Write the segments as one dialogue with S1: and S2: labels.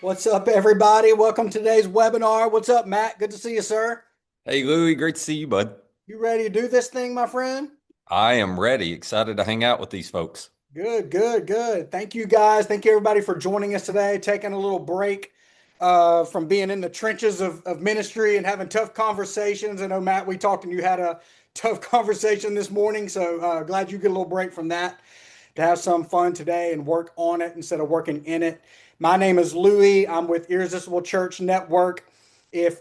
S1: What's up, everybody? Welcome to today's webinar. What's up, Matt? Good to see you, sir.
S2: Hey Louie, great to see you, bud.
S1: You ready to do this thing, my friend?
S2: I am ready, excited to hang out with these folks.
S1: Good, good, good. Thank you, guys. Thank you, everybody, for joining us today, taking a little break from being in the trenches of ministry and having tough conversations. I know, Matt, we talked and you had a tough conversation this morning, so glad you get a little break from that to have some fun today and work on it instead of working in it. My name is Louie. I'm with Irresistible Church Network. If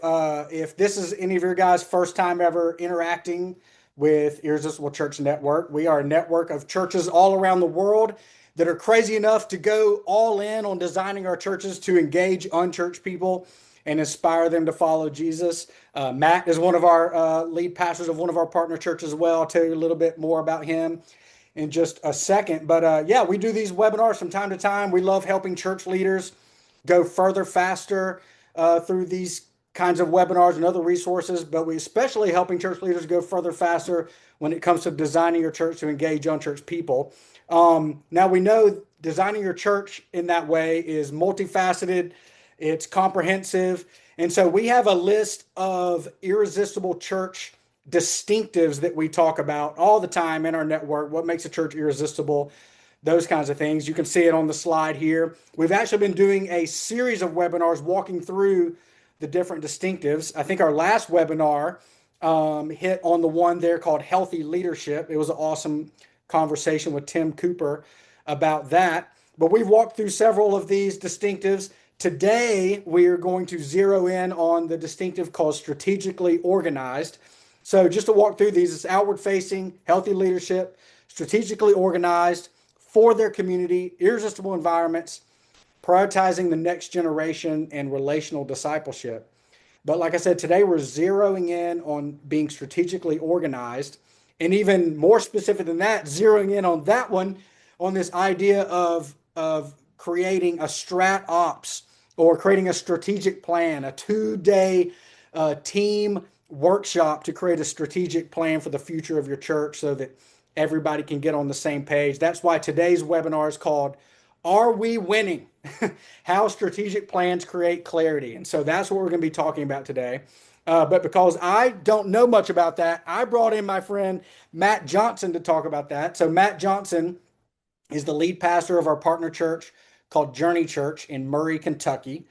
S1: this is any of your guys' first time ever interacting with Irresistible Church Network, we are a network of churches all around the world that are crazy enough to go all in on designing our churches to engage unchurched people and inspire them to follow Jesus. Matt is one of our lead pastors of one of our partner churches as well. I'll tell you a little bit more about him in just a second. But yeah, we do these webinars from time to time. We love helping church leaders go further, faster through these kinds of webinars and other resources. But we especially helping church leaders go further, faster when it comes to designing your church to engage unchurched people. Now we know designing your church in that way is multifaceted. It's comprehensive. And so we have a list of irresistible church distinctives that we talk about all the time in our network. What makes a church irresistible? Those kinds of things. You can see it on the slide here. We've actually been doing a series of webinars walking through the different distinctives. I think our last webinar hit on the one there called Healthy Leadership. It was an awesome conversation with Tim Cooper about that. But we've walked through several of these distinctives. Today, we are going to zero in on the distinctive called strategically organized. So just to walk through these, it's outward facing, healthy leadership, strategically organized for their community, irresistible environments, prioritizing the next generation, and relational discipleship. But like I said, today we're zeroing in on being strategically organized. And even more specific than that, zeroing in on that one, on this idea of creating a strat ops or creating a strategic plan, a 2 day team workshop to create a strategic plan for the future of your church so that everybody can get on the same page. That's why today's webinar is called Are We Winning? How Strategic Plans Create Clarity. And so that's what we're going to be talking about today. But because I don't know much about that, I brought in my friend Matt Johnson to talk about that. So Matt Johnson is the lead pastor of our partner church called Journey Church in Murray, Kentucky.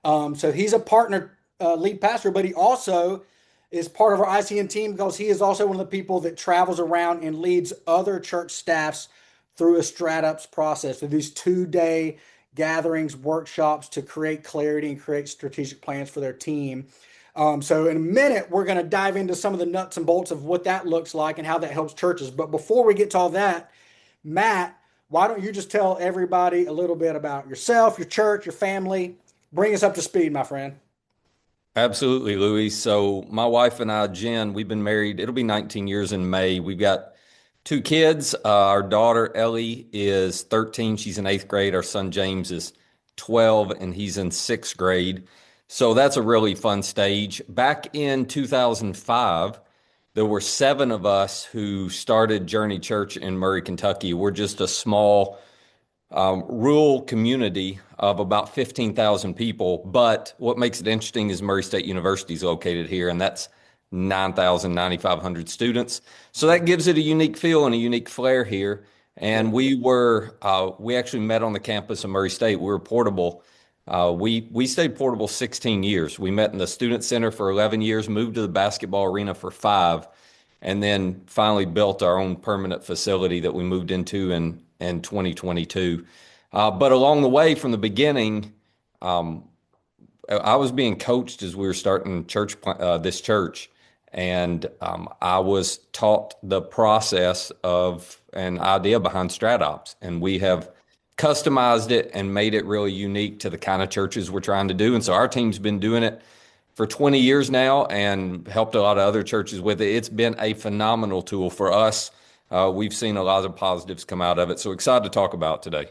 S1: So he's a partner lead pastor, but he also is part of our ICN team because he is also one of the people that travels around and leads other church staffs through a StratUps process, through these 2 day gatherings, workshops to create clarity and create strategic plans for their team. So in a minute, we're going to dive into some of the nuts and bolts of what that looks like and how that helps churches. But before we get to all that, Matt, why don't you just tell everybody a little bit about yourself, your church, your family? Bring us up to speed, my friend.
S2: Absolutely, Louie. So my wife and I, Jen, we've been married. It'll be 19 years in May. We've got two kids. Our daughter Ellie is 13. She's in eighth grade. Our son James is 12 and he's in sixth grade. So that's a really fun stage. Back in 2005, there were seven of us who started Journey Church in Murray, Kentucky. We're just a small rural community of about 15,000 people. But what makes it interesting is Murray State University is located here, and that's 9,500 students. So that gives it a unique feel and a unique flair here. And we actually met on the campus of Murray State. We were portable. We stayed portable 16 years. We met in the student center for 11 years, moved to the basketball arena for 5, and then finally built our own permanent facility that we moved into in 2022. But along the way, from the beginning, I was being coached as we were starting this church, and I was taught the process of an idea behind StratOps, and we have customized it and made it really unique to the kind of churches we're trying to do. And so our team's been doing it for 20 years now and helped a lot of other churches with it. It's been a phenomenal tool for us. We've seen a lot of positives come out of it. So excited to talk about today.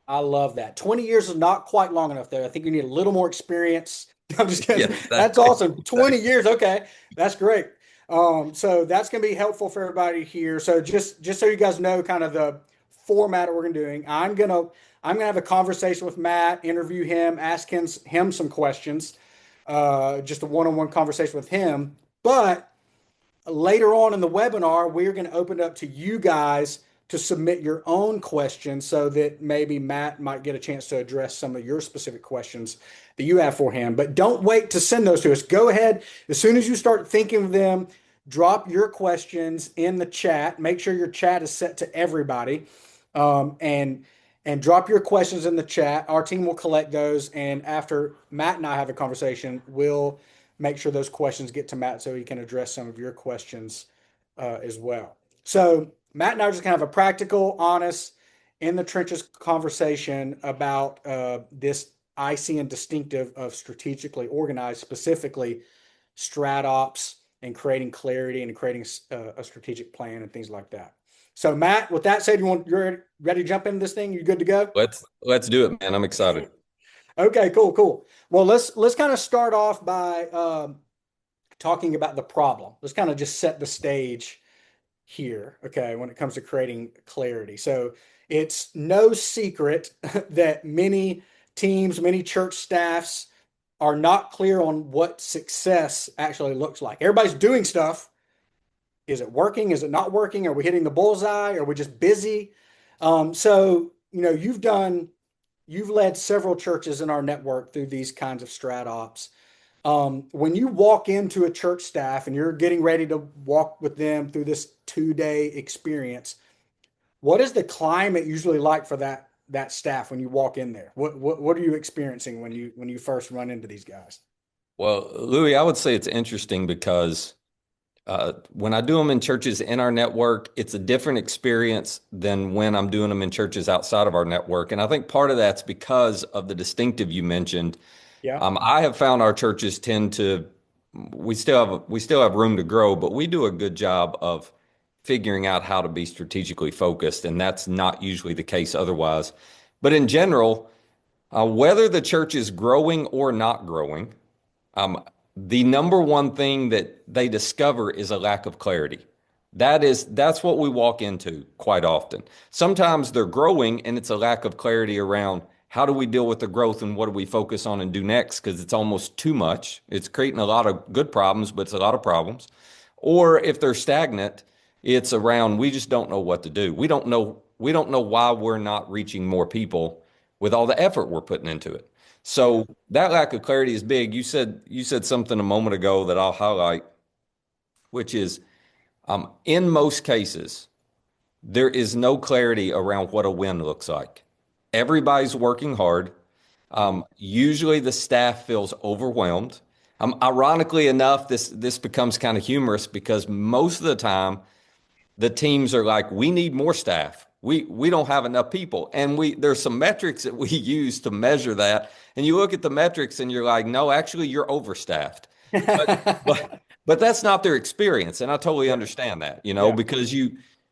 S1: I love that. 20 years is not quite long enough there. I think you need a little more experience. I'm just
S2: Yeah,
S1: kidding. That's awesome. 20 years. Okay. That's great. So that's going to be helpful for everybody here. So just so you guys know kind of the format we're going to doing, I'm going to I'm going to have a conversation with Matt, interview him, ask him some questions, just a one-on-one conversation with him. But later on in the webinar, we're going to open it up to you guys to submit your own questions so that maybe Matt might get a chance to address some of your specific questions that you have for him. But don't wait to send those to us. Go ahead. As soon as you start thinking of them, drop your questions in the chat. Make sure your chat is set to everybody. And drop your questions in the chat. Our team will collect those. And after Matt and I have a conversation, we'll make sure those questions get to Matt so he can address some of your questions as well. So Matt and I are just kind of a practical, honest, in the trenches conversation about this IC and distinctive of strategically organized, specifically strat ops and creating clarity and creating a strategic plan and things like that. So Matt, with that said, you're ready to jump into this thing? You good to go?
S2: Let's do it, man. I'm excited.
S1: Okay, cool. Well, let's kind of start off by talking about the problem. Let's kind of just set the stage here, okay, when it comes to creating clarity. So it's no secret that many teams, many church staffs are not clear on what success actually looks like. Everybody's doing stuff. Is it working? Is it not working? Are we hitting the bullseye? Are we just busy? So, you've led several churches in our network through these kinds of strat ops. When you walk into a church staff and you're getting ready to walk with them through this 2-day experience, what is the climate usually like for that staff when you walk in there? What are you experiencing when you first run into these guys?
S2: Well, Louis, I would say it's interesting because when I do them in churches in our network, it's a different experience than when I'm doing them in churches outside of our network. And I think part of that's because of the distinctive you mentioned.
S1: Yeah.
S2: I have found our churches tend to, we still have room to grow, but we do a good job of figuring out how to be strategically focused, and that's not usually the case otherwise. But in general, whether the church is growing or not growing, um, the number one thing that they discover is a lack of clarity. That's what we walk into quite often. Sometimes they're growing and it's a lack of clarity around how do we deal with the growth and what do we focus on and do next because it's almost too much. It's creating a lot of good problems, but it's a lot of problems. Or if they're stagnant, it's around we just don't know what to do. We don't know why we're not reaching more people with all the effort we're putting into it.
S1: Yeah.
S2: So that lack of clarity is big. You said something a moment ago that I'll highlight, which is in most cases, there is no clarity around what a win looks like. Everybody's working hard. Usually the staff feels overwhelmed. Ironically enough, this becomes kind of humorous because most of the time the teams are like, we need more staff. We don't have enough people. And there's some metrics that we use to measure that. And you look at the metrics and you're like, no, actually you're overstaffed. But but that's not their experience. And I totally
S1: Yeah.
S2: understand that,
S1: Yeah.
S2: because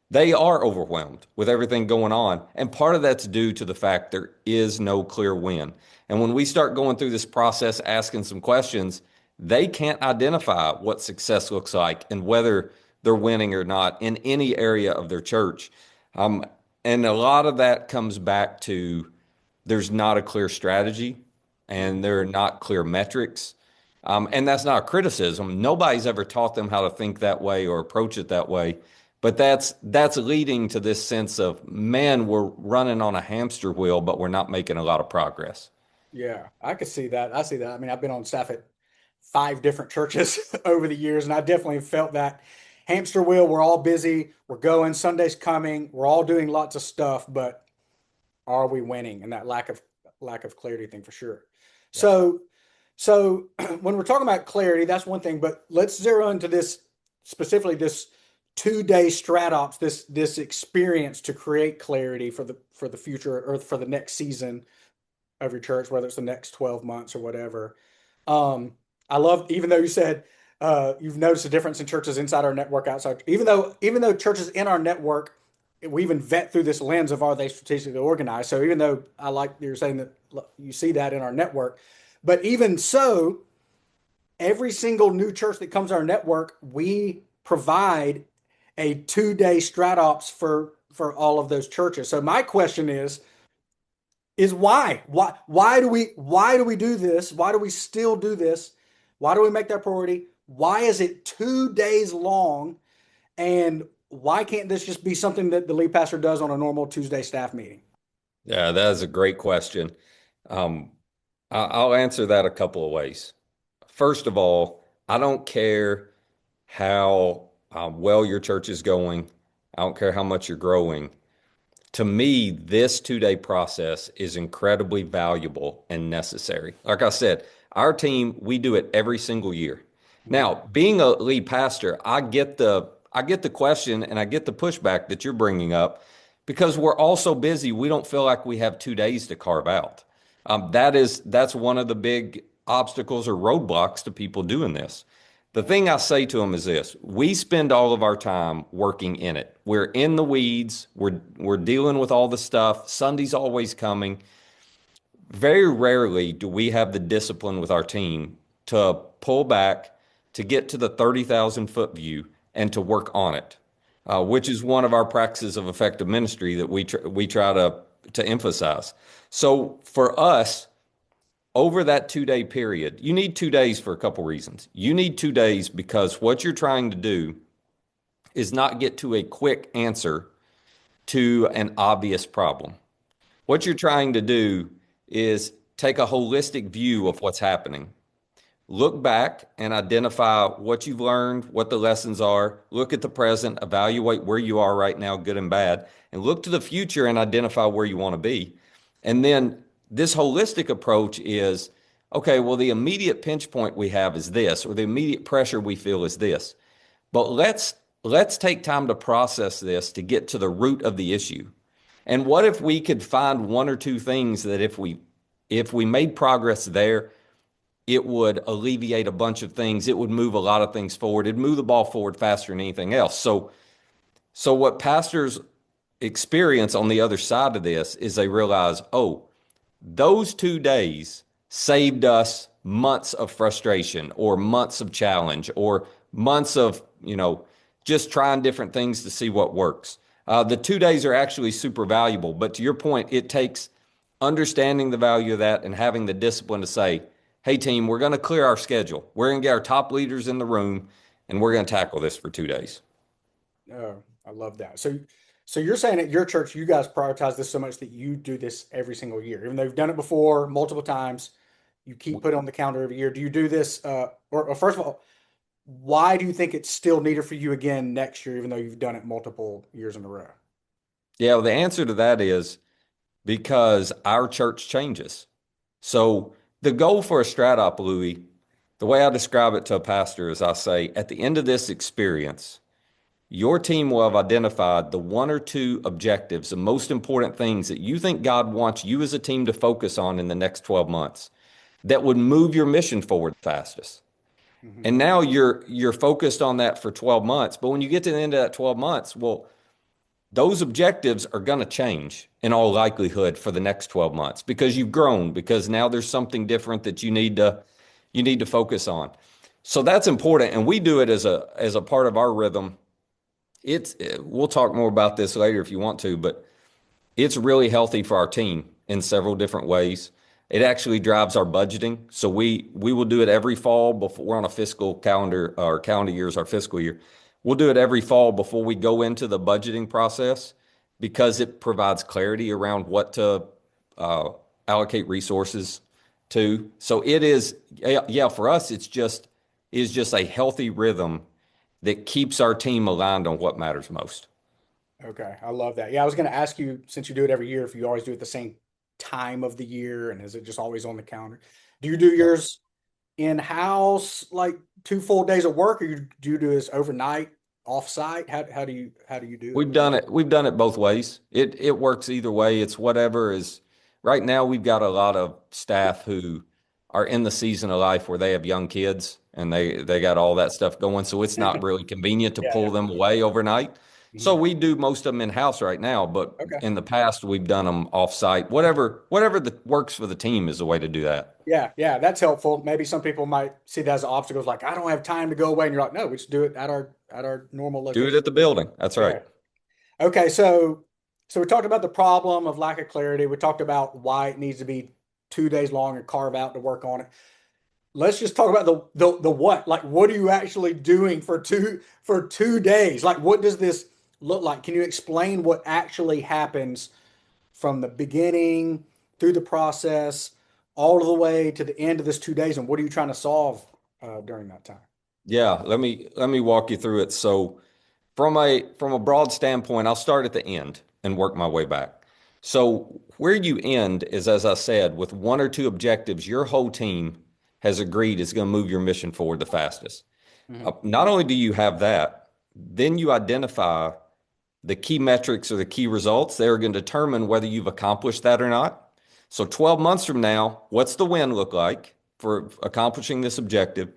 S2: they are overwhelmed with everything going on. And part of that's due to the fact there is no clear win. And when we start going through this process, asking some questions, they can't identify what success looks like and whether they're winning or not in any area of their church. Um, and a lot of that comes back to there's not a clear strategy and there are not clear metrics. And that's not a criticism. Nobody's ever taught them how to think that way or approach it that way. But that's leading to this sense of, man, we're running on a hamster wheel, but we're not making a lot of progress.
S1: Yeah, I could see that. I see that. I mean, I've been on staff at 5 different churches over the years, and I definitely felt that hamster wheel. We're all busy. We're going. Sunday's coming. We're all doing lots of stuff, but are we winning? And that lack of clarity thing for sure.
S2: Yeah.
S1: So so when we're talking about clarity, that's one thing, but let's zero into this specifically this 2-day strat ops, this experience to create clarity for the future or for the next season of your church, whether it's the next 12 months or whatever. Um, I love, even though you said you've noticed a difference in churches inside our network, outside, even though churches in our network, we even vet through this lens of are they strategically organized. So even though I like you're saying that you see that in our network, but even so, every single new church that comes to our network, we provide a 2-day strat ops for all of those churches. So my question is, is why. Why do we do this? Why do we still do this? Why do we make that priority? Why is it 2 days long? And why can't this just be something that the lead pastor does on a normal Tuesday staff meeting?
S2: Yeah, that is a great question. Um, I'll answer that a couple of ways. First of all, I don't care how well your church is going. I don't care how much you're growing. To me, this 2 day process is incredibly valuable and necessary. Like I said, our team, we do it every single year.
S1: Mhm.
S2: Now, being a lead pastor, I get the question and I get the pushback that you're bringing up because we're all so busy, we don't feel like we have 2 days to carve out. That's one of the big obstacles or roadblocks to people doing this. The thing I say to them is this: we spend all of our time working in it. We're in the weeds. We're dealing with all the stuff. Sunday's always coming. Very rarely do we have the discipline with our team to pull back, to get to the 30,000 foot view, and to work on it, which is one of our practices of effective ministry that we try to emphasize. So for us, over that 2 day period, you need 2 days for a couple reasons. You need 2 days because what you're trying to do is not get to a quick answer to an obvious problem. What you're trying to do is take a holistic view of what's happening. Look back and identify what you've learned, what the lessons are. Look at the present, evaluate where you are right now, good and bad, and look to the future and identify where you want to be. And then this holistic approach is okay, well, the immediate pinch point we have is this, or the immediate pressure we feel is this. But let's take time to process this to get to the root of the issue. And what if we could find one or two things that if we made progress there, it would alleviate a bunch of things. It would move a lot of things forward. It'd move the ball forward faster than anything else. So what pastors experience on the other side of this is they realize, oh, those 2 days saved us months of frustration or months of challenge or months of, just trying different things to see what works. The 2 days are actually super valuable. But to your point, it takes understanding the value of that and having the discipline to say, hey, team, we're going to clear our schedule. We're going to get our top leaders in the room and we're going to tackle this for 2 days.
S1: Oh, I love that. So you're saying at your church, you guys prioritize this so much that you do this every single year, even though you've done it before multiple times. You keep putting it on the calendar every year. Do you do this? Or first of all, why do you think it's still needed for you again next year, even though you've done it multiple years in a row?
S2: Yeah, well, the answer to that is because our church changes. So the goal for a strat op, Louis, the way I describe it to a pastor is I say, at the end of this experience, your team will have identified the one or two objectives, the most important things that you think God wants you as a team to focus on in the next 12 months that would move your mission forward fastest.
S1: Hmm.
S2: And now you're focused on that for 12 months. But when you get to the end of that 12 months, well, those objectives are going to change in all likelihood for the next 12 months because you've grown, because now there's something different that you need to focus on. So that's important. And we do it as a part of our rhythm. We'll talk more about this later if you want to, but it's really healthy for our team in several different ways. It actually drives our budgeting. So we will do it every fall before we're on a fiscal calendar. Our calendar year is our fiscal year. We'll do it every fall before we go into the budgeting process because it provides clarity around what to uh, allocate resources to. So it is, yeah, for us, it's just a healthy rhythm that keeps our team aligned on what matters most.
S1: Okay, I love that. Yeah, I was going to ask you, since you do it every year, if you always do it the same time of the year, and is it just always on the calendar? Do you do yours in-house, like 2 full days of work, or do you do this overnight, off-site? How do you do it?
S2: We've done it both ways. It works either way. It's whatever is right now we've got a lot of staff who are in the season of life where they have young kids and they got all that stuff going. So it's not really convenient to
S1: Yeah, yeah.
S2: pull them away overnight. So
S1: Mhm.
S2: we do most of them in-house right now, but
S1: Okay.
S2: in the past we've done them off-site. Whatever that works for the team is the way to do that.
S1: Yeah, yeah, that's helpful. Maybe some people might see that as an obstacle, like I don't have time to go away, and you're like, no, we just do it at our normal
S2: Do it
S1: location.
S2: at the building. That's right.
S1: Yeah. Okay, so So we talked about the problem of lack of clarity. We talked about why it needs to be 2 days long and carve out to work on it. Let's just talk about the what. Like, what are you actually doing for 2 days? Like, what does this look like? Can you explain what actually happens from the beginning through the process all the way to the end of this 2 days, and what are you trying to solve during that time?
S2: Yeah, let me walk you through it. So from a broad standpoint, I'll start at the end and work my way back. So where you end is, as I said, with one or two objectives, your whole team has agreed is going to move your mission forward the fastest.
S1: Mhm.
S2: Not only do you have that, then you identify the key metrics or the key results that are going to determine whether you've accomplished that or not. So 12 months from now, what's the win look like for accomplishing this objective?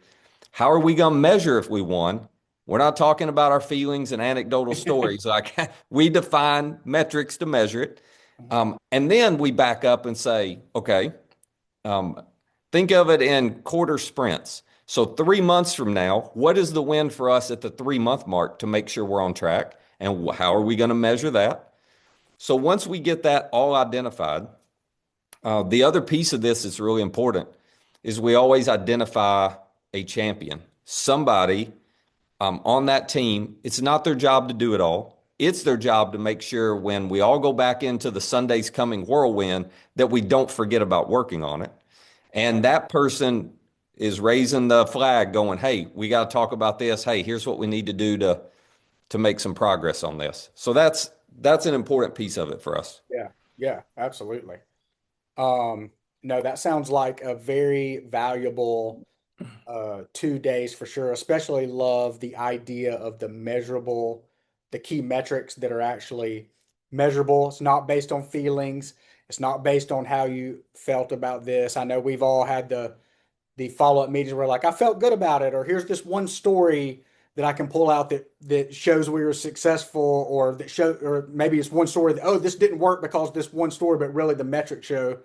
S2: How are we going to measure if we won? We're not talking about our feelings and anecdotal stories. Like we define metrics to measure it. And then we back up and say, okay, um, think of it in quarter sprints. So 3 months from now, what is the win for us at the 3 month mark to make sure we're on track? And how are we going to measure that? So once we get that all identified, the other piece of this that's really important is we always identify a champion, somebody on that team. It's not their job to do it all. It's their job to make sure when we all go back into the Sunday's coming whirlwind that we don't forget about working on it. And that person is raising the flag going, hey, we got to talk about this. Hey, here's what we need to do to make some progress on this. So that's an important piece of it for us.
S1: Yeah, yeah, absolutely. Um, no, that sounds like a very valuable 2 days for sure. Especially love the idea of the measurable, the key metrics that are actually measurable. It's not based on feelings. It's not based on how you felt about this. I know we've all had the follow-up meetings where like I felt good about it, or here's this one story that I can pull out that shows we were successful, or that show, or maybe it's one story that, oh, this didn't work because this one story, but really the metrics show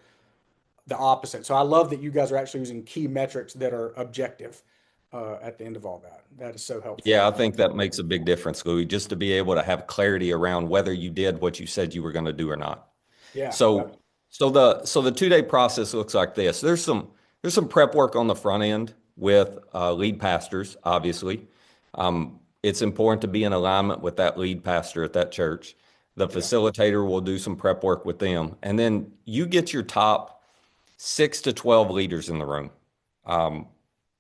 S1: the opposite. So I love that you guys are actually using key metrics that are objective at the end of all that. That is so helpful.
S2: Yeah, I think that makes a big difference, Louis, just to be able to have clarity around whether you did what you said you were going to do or not.
S1: Yeah.
S2: So, so the 2 day process looks like this. There's some prep work on the front end with lead pastors, obviously. It's important to be in alignment with that lead pastor at that church. The
S1: Yeah.
S2: facilitator will do some prep work with them, and then you get your top 6 to 12 leaders in the room.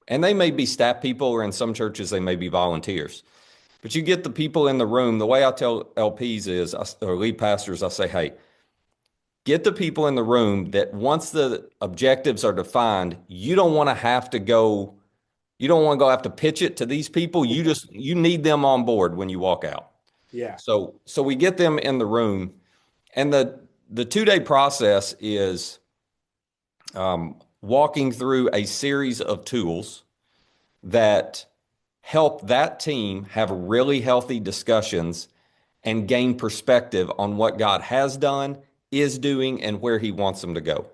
S2: And they may be staff people, or in some churches, they may be volunteers. But you get the people in the room. The way I tell LPs is, or lead pastors, I say, hey, get the people in the room that once the objectives are defined, you don't want to have to go, you don't want to go have to pitch it to these people. You need them on board when you walk out.
S1: Yeah.
S2: So we get them in the room, and the 2 day process is walking through a series of tools that help that team have really healthy discussions and gain perspective on what God has done, is doing, and where He wants them to go.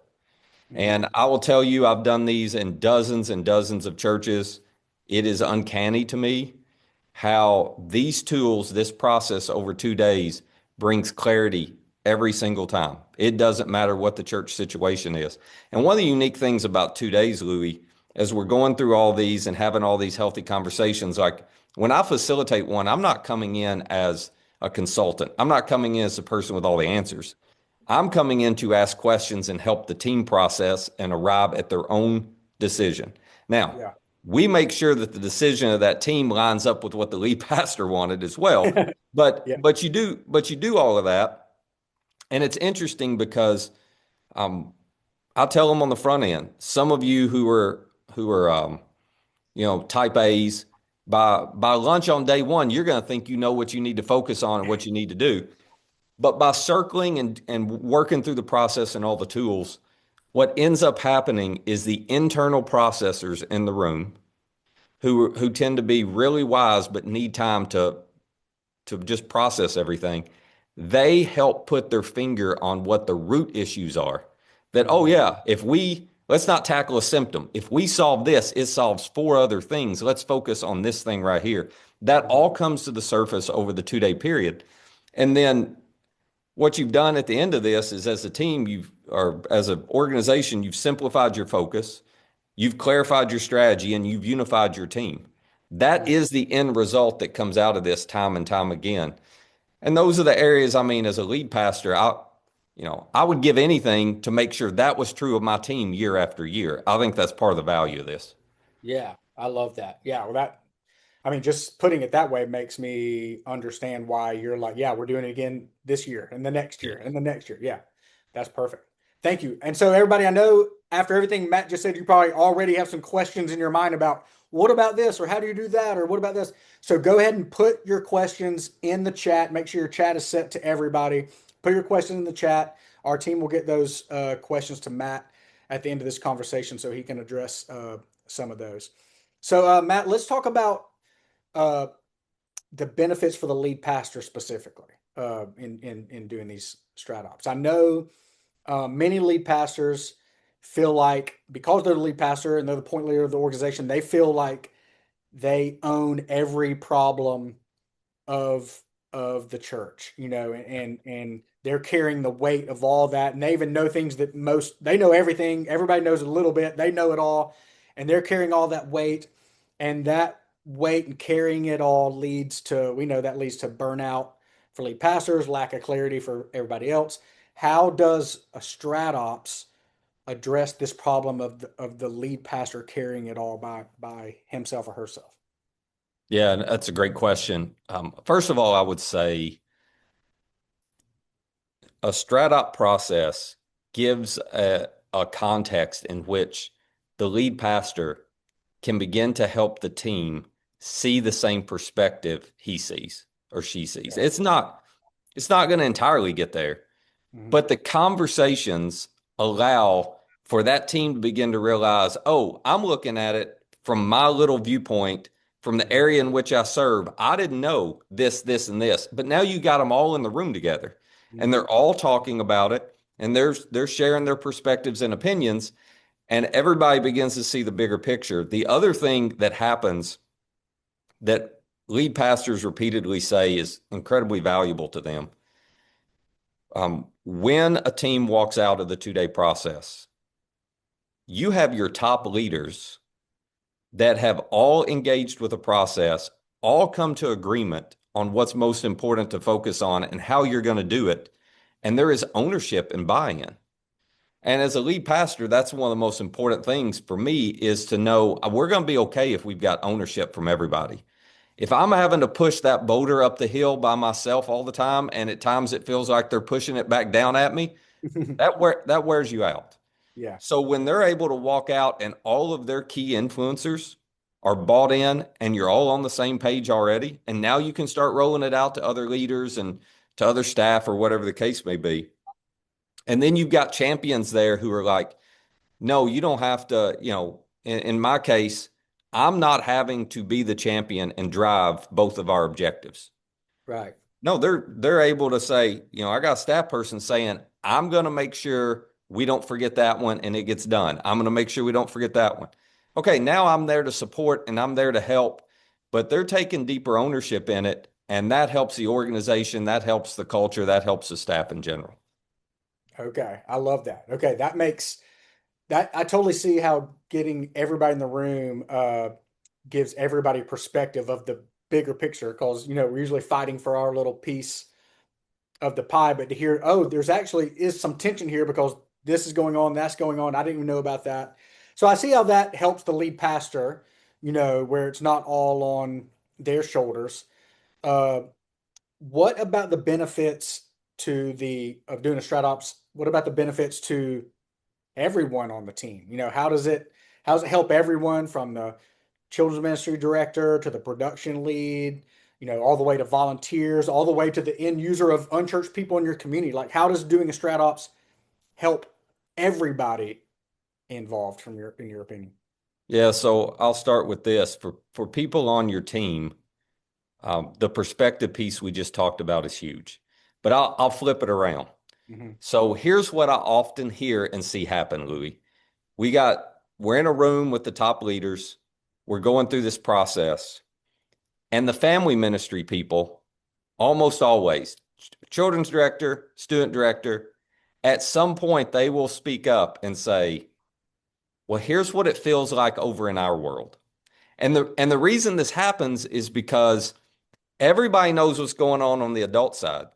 S1: Mhm.
S2: And I will tell you, I've done these in dozens and dozens of churches. It is uncanny to me how these tools, this process over 2 days, brings clarity every single time. It doesn't matter what the church situation is. And one of the unique things about 2 days, Louis, as we're going through all these and having all these healthy conversations, like when I facilitate one, I'm not coming in as a consultant. I'm not coming in as a person with all the answers. I'm coming in to ask questions and help the team process and arrive at their own decision. Now,
S1: Yeah.
S2: we make sure that the decision of that team lines up with what the lead pastor wanted as well. But
S1: Yeah.
S2: but you do all of that, and it's interesting because I tell them on the front end. Some of you who are type A's, by lunch on day one, you're going to think you know what you need to focus on and what you need to do. But by circling and working through the process and all the tools, what ends up happening is the internal processors in the room who tend to be really wise but need time to just process everything, they help put their finger on what the root issues are. That, oh,
S1: Mhm.
S2: yeah, let's not tackle a symptom. If we solve this, it solves four other things. Let's focus on this thing right here. That
S1: Mhm.
S2: all comes to the surface over the 2 day period. And then what you've done at the end of this is as a team, or as an organization, you've simplified your focus, you've clarified your strategy, and you've unified your team. That
S1: Mhm.
S2: is the end result that comes out of this time and time again. And those are the areas, I mean, as a lead pastor, I would give anything to make sure that was true of my team year after year. I think that's part of the value of this.
S1: Yeah, I love that. Yeah, well, I mean, just putting it that way makes me understand why you're like, yeah, we're doing it again this year and the next year and the next year. Yeah, that's perfect. Thank you. And so, everybody, I know after everything Matt just said, you probably already have some questions in your mind about what about this or how do you do that or what about this. So, go ahead and put your questions in the chat. Make sure your chat is set to everybody. Put your questions in the chat. Our team will get those questions to Matt at the end of this conversation so he can address some of those. So, Matt, let's talk about uh, the benefits for the lead pastor specifically in doing these strat ops. I know many lead pastors feel like because they're the lead pastor and they're the point leader of the organization, they feel like they own every problem of the church, and they're carrying the weight of all that, and they even know things that most they know everything. Everybody knows a little bit. They know it all, and they're carrying all that weight, and that weight and carrying it all leads to we know that leads to burnout for lead pastors, lack of clarity for everybody else. How does a strat ops address this problem of the lead pastor carrying it all by himself or herself?
S2: Yeah, that's a great question. First of all, I would say a strat process gives a context in which the lead pastor can begin to help the team see the same perspective he sees or she sees.
S1: Yeah.
S2: It's not going to entirely get there,
S1: Mhm.
S2: but the conversations allow for that team to begin to realize, oh, I'm looking at it from my little viewpoint, from the area in which I serve. I didn't know this, this, and this, but now you got them all in the room together, and
S1: Mhm.
S2: they're all talking about it, and they're sharing their perspectives and opinions, and everybody begins to see the bigger picture. The other thing that happens that lead pastors repeatedly say is incredibly valuable to them. When a team walks out of the 2 day process, you have your top leaders that have all engaged with the process, all come to agreement on what's most important to focus on and how you're going to do it. And there is ownership and buy in. And as a lead pastor, that's one of the most important things for me is to know we're going to be okay if we've got ownership from everybody. If I'm having to push that boulder up the hill by myself all the time, and at times it feels like they're pushing it back down at me, that wears you out.
S1: Yeah.
S2: So when they're able to walk out and all of their key influencers are bought in and you're all on the same page already, and now you can start rolling it out to other leaders and to other staff or whatever the case may be. And then you've got champions there who are like, no, you don't have to, in my case, I'm not having to be the champion and drive both of our objectives.
S1: Right.
S2: No, they're able to say, I got a staff person saying, I'm going to make sure we don't forget that one and it gets done. I'm going to make sure we don't forget that one. Okay, now I'm there to support and I'm there to help, but they're taking deeper ownership in it, and that helps the organization, that helps the culture, that helps the staff in general.
S1: Okay. I love that. Okay. That makes that I totally see how getting everybody in the room gives everybody perspective of the bigger picture because we're usually fighting for our little piece of the pie, but to hear, oh, there's actually is some tension here because this is going on, that's going on. I didn't even know about that. So I see how that helps the lead pastor, where it's not all on their shoulders. Uh, what about the benefits to the of doing a strat ops? What about the benefits to everyone on the team? How does it help everyone from the children's ministry director to the production lead, all the way to volunteers, all the way to the end user of unchurched people in your community? Like, how does doing a strat ops help everybody involved in your opinion?
S2: Yeah, so I'll start with this. For people on your team, the perspective piece we just talked about is huge, but I'll flip it around.
S1: Hmm.
S2: So here's what I often hear and see happen, Louis. We're in a room with the top leaders. We're going through this process, and the family ministry people almost always children's director, student director, at some point they will speak up and say, well, here's what it feels like over in our world. And the reason this happens is because everybody knows what's going on the adult side.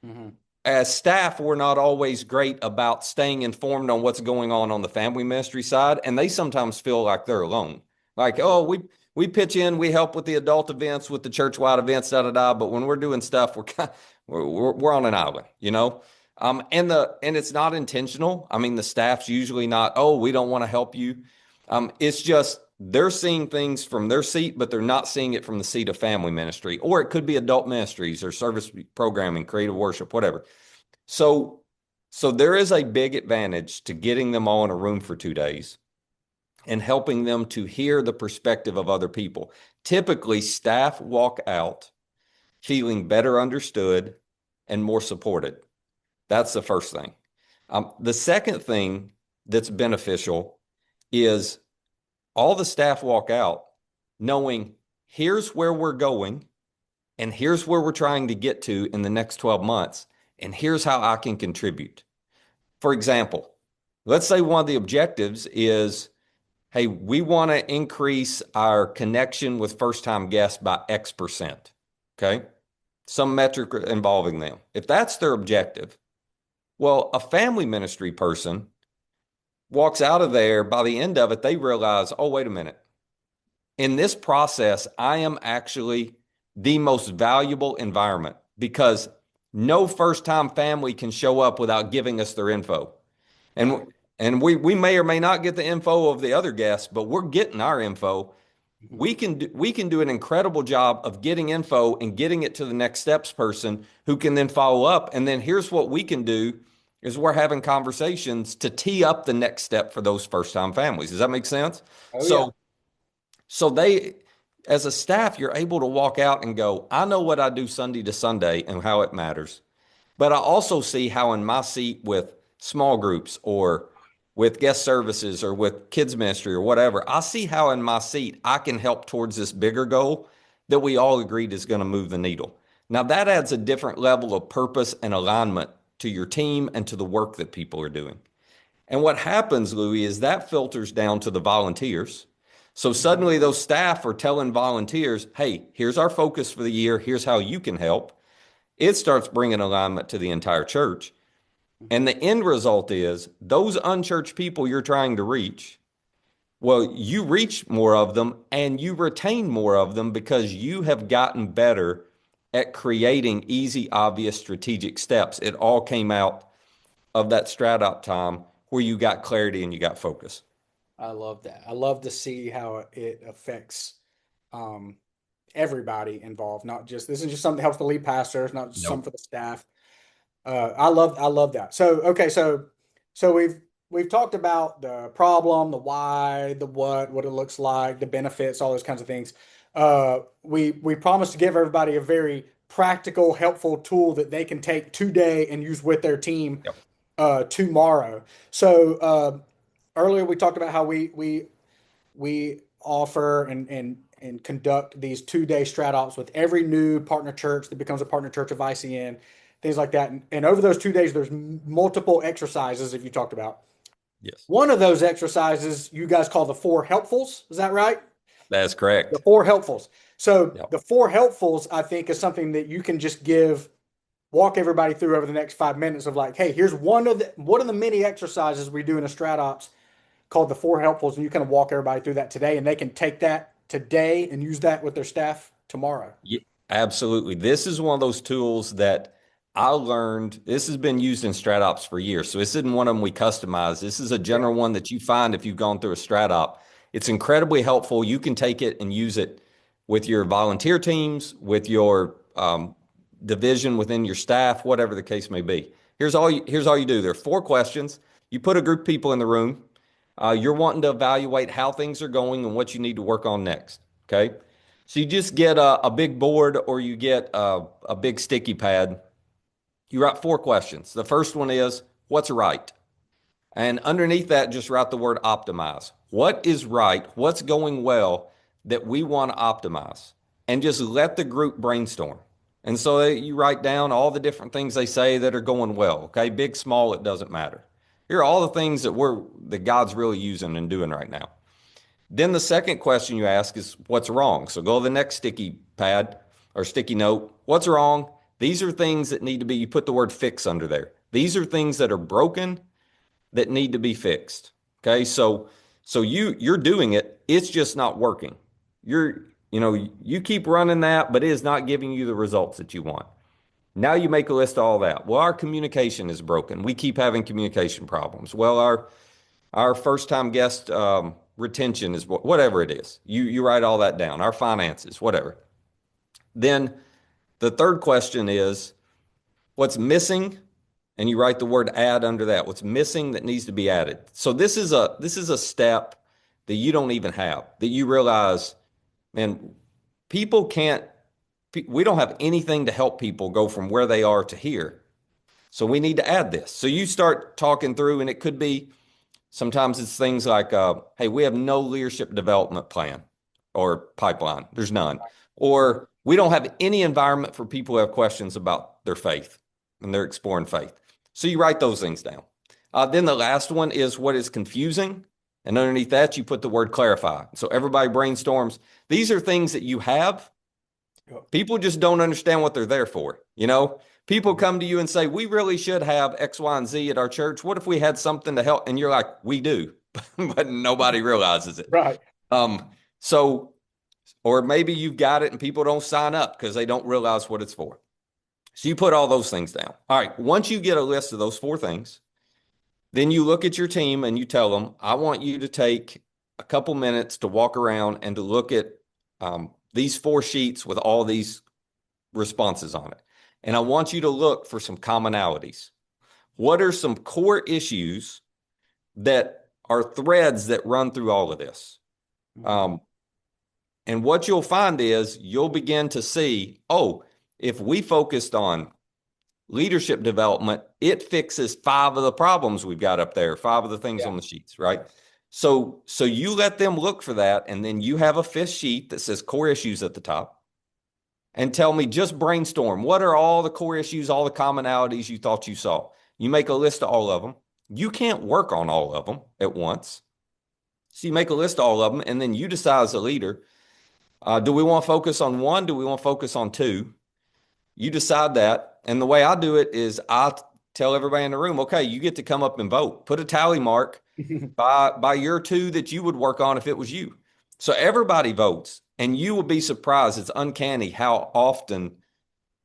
S1: Hmm.
S2: As staff, we're not always great about staying informed on what's going on the family ministry side, and they sometimes feel like they're alone. Like,
S1: Yeah.
S2: oh, we pitch in, we help with the adult events, with the church-wide events, da da da. But when we're doing stuff, we're on an island, you know. And it's not intentional. I mean, the staff's usually not, oh, we don't want to help you. It's just they're seeing things from their seat, but they're not seeing it from the seat of family ministry, or it could be adult ministries or service programming, creative worship, whatever. So, so there is a big advantage to getting them all in a room for 2 days and helping them to hear the perspective of other people. Typically, staff walk out feeling better understood and more supported. That's the first thing. The second thing that's beneficial is all the staff walk out knowing here's where we're going and here's where we're trying to get to in the next 12 months, and here's how I can contribute. For example, let's say one of the objectives is, hey, we want to increase our connection with first time guests by X%. Okay. Some metric involving them. If that's their objective, well, a family ministry person walks out of there. By the end of it, they realize, oh, wait a minute. In this process, I am actually the most valuable environment because no first time family can show up without giving us their info.
S1: Right.
S2: And we may or may not get the info of the other guests, but we're getting our info.
S1: Mhm.
S2: We can do an incredible job of getting info and getting it to the next steps person who can then follow up. And then here's what we can do is we're having conversations to tee up the next step for those first time families. Does that make sense?
S1: Oh yeah.
S2: So they, as a staff, you're able to walk out and go, I know what I do Sunday to Sunday and how it matters. But I also see how in my seat with small groups or with guest services or with kids ministry or whatever, I see how in my seat I can help towards this bigger goal that we all agreed is going to move the needle. Now that adds a different level of purpose and alignment to your team and to the work that people are doing. And what happens, Louis, is that filters down to the volunteers. So
S1: Mhm.
S2: suddenly those staff are telling volunteers, hey, here's our focus for the year. Here's how you can help. It starts bringing alignment to the entire church. And the end result is those unchurched people you're trying to reach, well, you reach more of them and you retain more of them because you have gotten better at creating easy, obvious strategic steps. It all came out of that strat up time where you got clarity and you got focus.
S1: I love that. I love to see how it affects um, everybody involved, not just this is just something that helps the lead pastor, it's not just something
S2: Nope.
S1: for the staff. I love that. So okay, so we've talked about the problem, the why, the what it looks like, the benefits, all those kinds of things. We promised to give everybody a very practical, helpful tool that they can take today and use with their team
S2: Yep.
S1: tomorrow. So earlier we talked about how we offer and conduct these 2 day strat ops with every new partner church that becomes a partner church of ICN, things like that. And over those 2 days, there's multiple exercises if you talked about.
S2: Yes.
S1: One of those exercises you guys call the four helpfuls. Is that right?
S2: That's
S1: The
S2: correct.
S1: four helpfuls. So
S2: Yep.
S1: the four helpfuls, I think, is something that you can just walk everybody through over the next 5 minutes of like, hey, here's one of the many exercises we do in a strat ops called the four helpfuls, and you kind of walk everybody through that today, and they can take that today and use that with their staff tomorrow.
S2: Yeah, absolutely. This is one of those tools that I learned. This has been used in StratOps for years. So this isn't one of them we customize. This is a
S1: Yeah.
S2: general one that you find if you've gone through a StratOp. It's incredibly helpful. You can take it and use it with your volunteer teams, with your division within your staff, whatever the case may be. Here's all you do. There are 4 questions. You put a group of people in the room. You're wanting to evaluate how things are going and what you need to work on next. Okay. So you just get a big board or you get a big sticky pad. You write 4 questions. The first one is, what's right? And underneath that, just write the word optimize. What is right? What's going well that we want to optimize? And just let the group brainstorm. And so you write down all the different things they say that are going well. Okay, big, small, it doesn't matter. Here are all the things that God's really using and doing right now. Then the second question you ask is what's wrong? So go to the next sticky pad or sticky note. What's wrong? These are things that need to be, you put the word fix under there. These are things that are broken that need to be fixed. Okay. So you're doing it. It's just not working. You keep running that, but it is not giving you the results that you want. Now you make a list of all that. Well, our communication is broken. We keep having communication problems. Well, our first time guest retention is whatever it is. You write all that down. Our finances, whatever. Then the third question is what's missing, and you write the word add under that. What's missing that needs to be added. So this is a step that you don't even have, that you realize, man, people can't. We don't have anything to help people go from where they are to here. So we need to add this. So you start talking through, and it could be sometimes it's things like, hey, we have no leadership development plan or pipeline. There's none. Or we don't have any environment for people who have questions about their faith and they're exploring faith. So you write those things down. Then the last one is what is confusing. And underneath that, you put the word clarify. So everybody brainstorms. These are things that you have. People just don't understand what they're there for. People come to you and say, we really should have X, Y, and Z at our church. What if we had something to help? And you're like, we do, but nobody realizes it.
S1: Right.
S2: So, or maybe you've got it and people don't sign up because they don't realize what it's for. So you put all those things down. All right. Once you get a list of those 4 things, then you look at your team and you tell them, I want you to take a couple minutes to walk around and to look at these 4 sheets with all these responses on it. And I want you to look for some commonalities. What are some core issues that are threads that run through all of this? And what you'll find is you'll begin to see, if we focused on leadership development, it fixes 5 of the problems we've got up there, 5 of the things on the sheets, right? So you let them look for that, and then you have a 5th sheet that says core issues at the top. And tell me, just brainstorm. What are all the core issues, all the commonalities you thought you saw? You make a list of all of them. You can't work on all of them at once. So you make a list of all of them, and then you decide as a leader, do we want to focus on 1? Do we want to focus on 2? You decide that. And the way I do it is I tell everybody in the room, okay, you get to come up and vote. Put a tally mark by your 2 that you would work on if it was you. So everybody votes. And you will be surprised. It's uncanny how often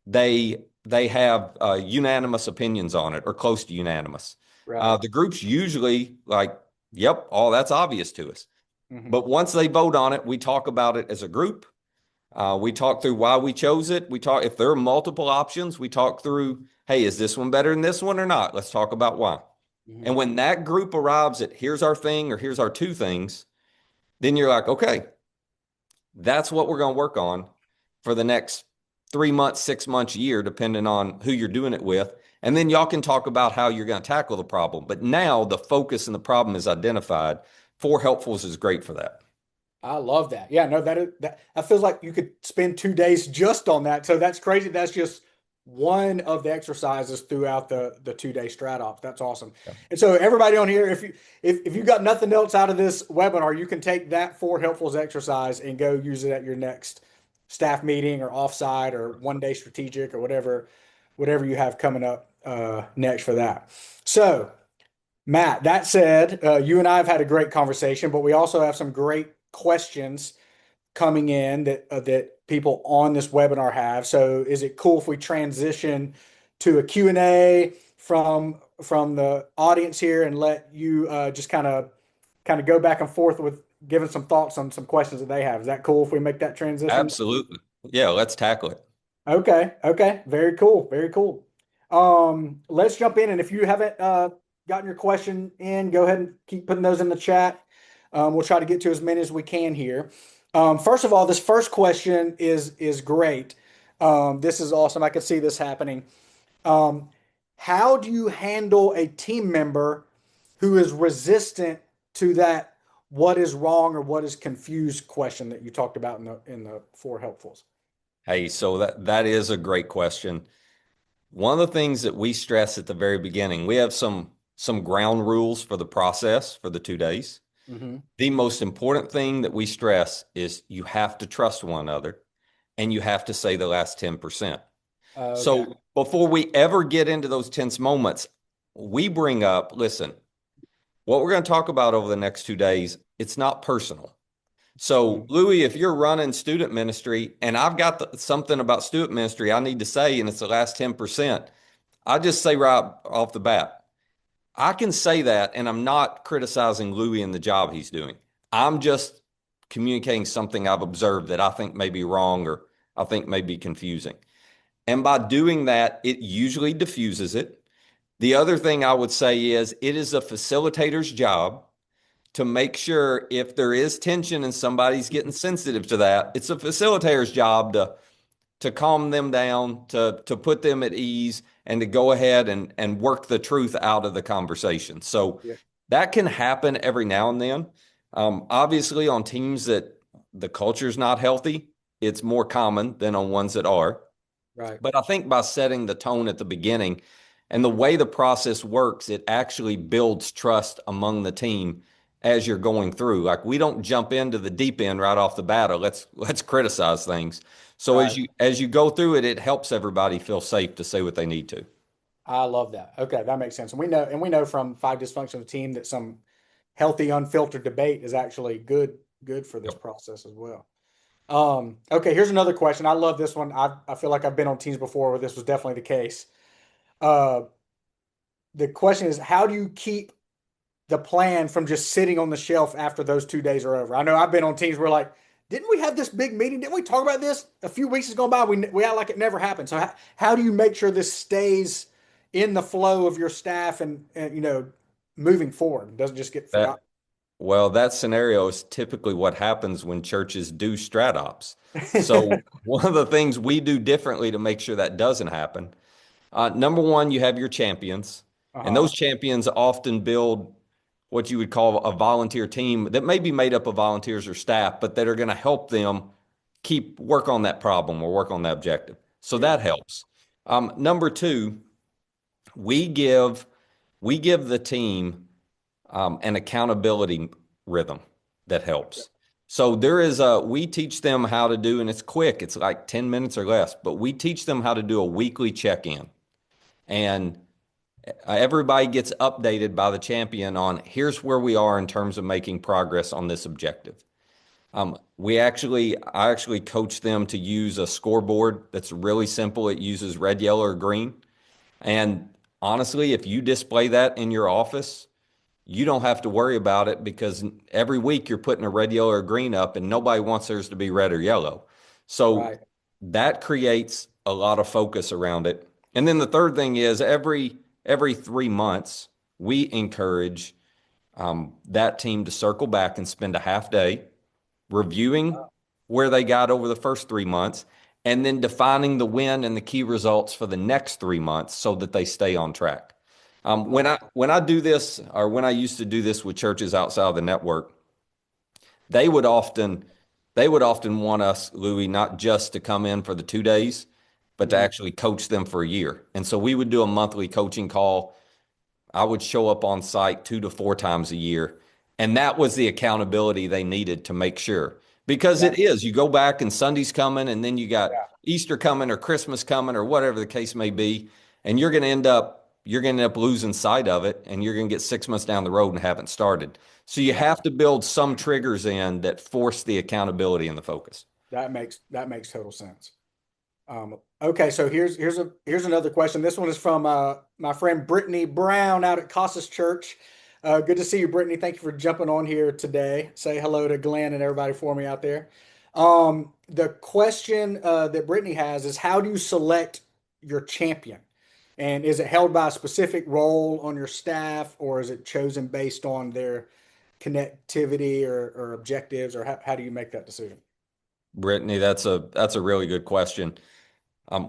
S2: they have unanimous opinions on it or close to unanimous.
S1: Right.
S2: The group's usually like, yep, that's obvious to us. But once they vote on it, we talk about it as a group. We talk through why we chose it. We talk, if there are multiple options, we talk through, hey, is this one better than this one or not? Let's talk about why. And when that group arrives at here's our thing or here's our 2 things, then you're like, okay, that's what we're going to work on for the next 3 months, 6 months, year, depending on who you're doing it with. And then y'all can talk about how you're going to tackle the problem. But now the focus and the problem is identified. 4 helpfuls is great for that.
S1: I love that. Yeah, no, that feels like you could spend 2 days just on that. So that's crazy. That's just one of the exercises throughout the 2-day strat ops. That's awesome. Yeah. And so everybody on here, if you got nothing else out of this webinar, you can take that 4 helpfuls exercise and go use it at your next staff meeting or offsite or 1-day strategic or whatever you have coming up next for that. So Matt, that said, you and I have had a great conversation, but we also have some great questions coming in that people on this webinar have. So is it cool if we transition to a Q&A from the audience here and let you just kind of go back and forth with giving some thoughts on some questions that they have? Is that cool if we make that transition?
S2: Absolutely. Yeah, let's tackle it.
S1: Okay. Very cool. Very cool. Let's jump in. And if you haven't gotten your question in, go ahead and keep putting those in the chat. We'll try to get to as many as we can here. First of all, this first question is great. This is awesome. I could see this happening. How do you handle a team member who is resistant to that what is wrong or what is confused question that you talked about in the 4 helpfuls?
S2: Hey, so that is a great question. One of the things that we stress at the very beginning, we have some ground rules for the process for the 2 days.
S1: Hmm.
S2: The most important thing that we stress is you have to trust one another and you have to say the last 10%.
S1: Okay.
S2: So before we ever get into those tense moments, we bring up, listen, what we're going to talk about over the next 2 days, it's not personal. So,
S1: Mhm.
S2: Louis, if you're running student ministry and I've got something about student ministry I need to say, and it's the last 10%, I just say right off the bat, I can say that, and I'm not criticizing Louis and the job he's doing. I'm just communicating something I've observed that I think may be wrong or I think may be confusing. And by doing that, it usually diffuses it. The other thing I would say is it is a facilitator's job to make sure if there is tension and somebody's getting sensitive to that, it's a facilitator's job to calm them down, to put them at ease, and to go ahead and work the truth out of the conversation. So
S1: Yeah.
S2: that can happen every now and then. Obviously, on teams that the culture is not healthy, it's more common than on ones that are.
S1: Right.
S2: But I think by setting the tone at the beginning and the way the process works, it actually builds trust among the team as you're going through. Like we don't jump into the deep end right off the bat. Or let's criticize things. So
S1: Right.
S2: as you go through it, it helps everybody feel safe to say what they need to.
S1: I love that. Okay, that makes sense. And we know from Five Dysfunctional Team that some healthy, unfiltered debate is actually good for this
S2: Yep.
S1: process as well. Okay, here's another question. I love this one. I feel like I've been on teams before where this was definitely the case. Uh, the question is, how do you keep the plan from just sitting on the shelf after those 2 days are over? I know I've been on teams where like, didn't we have this big meeting? Didn't we talk about this a few weeks has gone by? We act like it never happened. So how do you make sure this stays in the flow of your staff and moving forward? It doesn't just get
S2: That
S1: forgotten.
S2: Well, that scenario is typically what happens when churches do strat ops. So one of the things we do differently to make sure that doesn't happen. Number one, you have your champions, and
S1: Uh-huh.
S2: those champions often build what you would call a volunteer team that may be made up of volunteers or staff, but that are going to help them keep work on that problem or work on that objective. So
S1: Yeah.
S2: that helps. Number two, we give we give the team an accountability rhythm that
S1: Okay.
S2: helps. So we teach them how to do, and it's quick, it's like 10 minutes or less, but we teach them how to do a weekly check in. And everybody gets updated by the champion on here's where we are in terms of making progress on this objective. I actually coach them to use a scoreboard that's really simple. It uses red, yellow, or green. And honestly, if you display that in your office, you don't have to worry about it because every week you're putting a red, yellow, or green up, and nobody wants theirs to be red or yellow. So
S1: Right.
S2: that creates a lot of focus around it. And then the third thing is every 3 months we encourage that team to circle back and spend a half day reviewing where they got over the first 3 months and then defining the win and the key results for the next 3 months so that they stay on track. When
S1: Uh,
S2: I do this, or when I used to do this with churches outside of the network, they would often they would often want us, Louis, not just to come in for the 2 days, but to
S1: mhm.
S2: actually coach them for a year. And so we would do a monthly coaching call. I would show up on site 2 to 4 times a year. And that was the accountability they needed to make sure. Because
S1: That
S2: it is, you go back and Sunday's coming, and then you got
S1: yeah.
S2: Easter coming or Christmas coming or whatever the case may be. And you're going to end up losing sight of it, and you're going to get 6 months down the road and haven't started. So you
S1: Yeah.
S2: have to build some triggers in that force the accountability and the focus.
S1: That makes total sense. Okay, so here's another question. This one is from my friend Brittany Brown out at Casas Church. Good to see you, Brittany. Thank you for jumping on here today. Say hello to Glenn and everybody for me out there. The question that Brittany has is, how do you select your champion? And is it held by a specific role on your staff, or is it chosen based on their connectivity or objectives, or how do you make that decision?
S2: Brittany, that's a really good question.